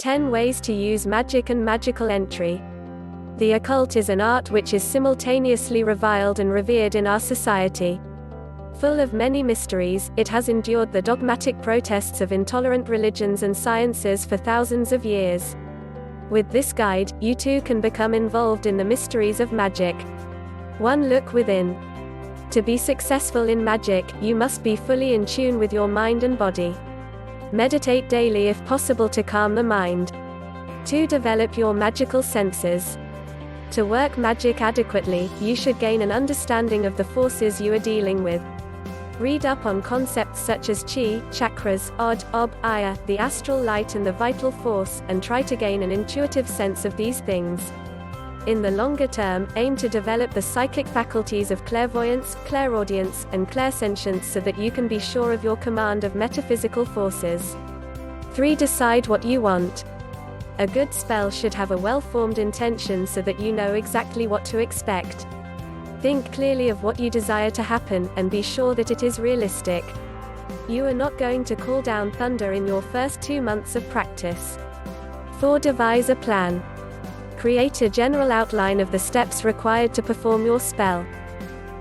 10 Ways to use magic and magical entry. The occult is an art which is simultaneously reviled and revered in our society. Full of many mysteries, it has endured the dogmatic protests of intolerant religions and sciences for thousands of years. With this guide, you too can become involved in the mysteries of magic. 1 Look within. To be successful in magic, you must be fully in tune with your mind and body. Meditate daily if possible to calm the mind. 2 Develop your magical senses. To work magic adequately, you should gain an understanding of the forces you are dealing with. Read up on concepts such as chi, chakras, odd, ob, aya, the astral light and the vital force, and try to gain an intuitive sense of these things. In the longer term, aim to develop the psychic faculties of clairvoyance, clairaudience, and clairsentience so that you can be sure of your command of metaphysical forces. 3 Decide what you want. A good spell should have a well-formed intention so that you know exactly what to expect. Think clearly of what you desire to happen, and be sure that it is realistic. You are not going to call down thunder in your first 2 months of practice. 4 Devise a plan. Create a general outline of the steps required to perform your spell.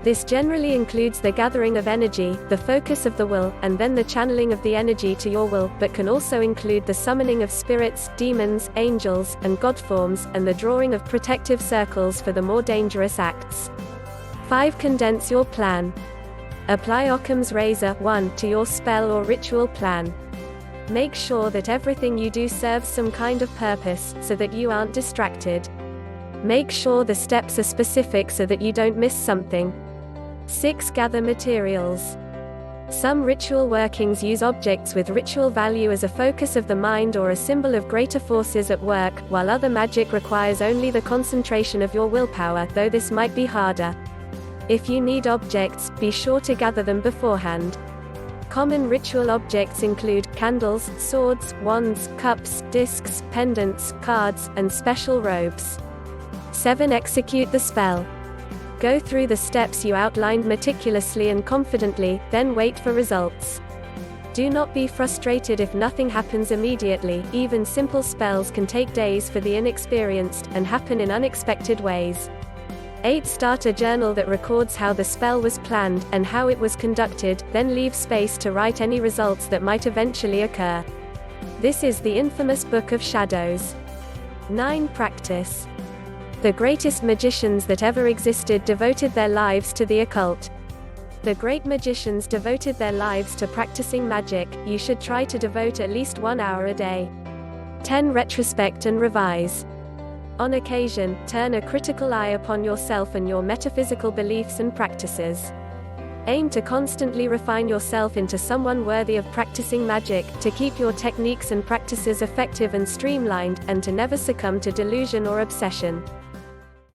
This generally includes the gathering of energy, the focus of the will, and then the channeling of the energy to your will, but can also include the summoning of spirits, demons, angels, and god forms, and the drawing of protective circles for the more dangerous acts. 5 Condense your plan. Apply Occam's razor 1 to your spell or ritual plan. Make sure that everything you do serves some kind of purpose, so that you aren't distracted. Make sure the steps are specific so that you don't miss something. 6 Gather materials. Some ritual workings use objects with ritual value as a focus of the mind or a symbol of greater forces at work, while other magic requires only the concentration of your willpower, though this might be harder. If you need objects, be sure to gather them beforehand. Common ritual objects include candles, swords, wands, cups, discs, pendants, cards, and special robes. 7 Execute the spell. Go through the steps you outlined meticulously and confidently, then wait for results. Do not be frustrated if nothing happens immediately. Even simple spells can take days for the inexperienced, and happen in unexpected ways. 8 Start a journal that records how the spell was planned, and how it was conducted, then leave space to write any results that might eventually occur. This is the infamous Book of Shadows. 9 Practice. The greatest magicians that ever existed devoted their lives to the occult. The great magicians devoted their lives to practicing magic. You should try to devote at least 1 hour a day. 10 Retrospect and revise. On occasion, turn a critical eye upon yourself and your metaphysical beliefs and practices. Aim to constantly refine yourself into someone worthy of practicing magic, to keep your techniques and practices effective and streamlined, and to never succumb to delusion or obsession.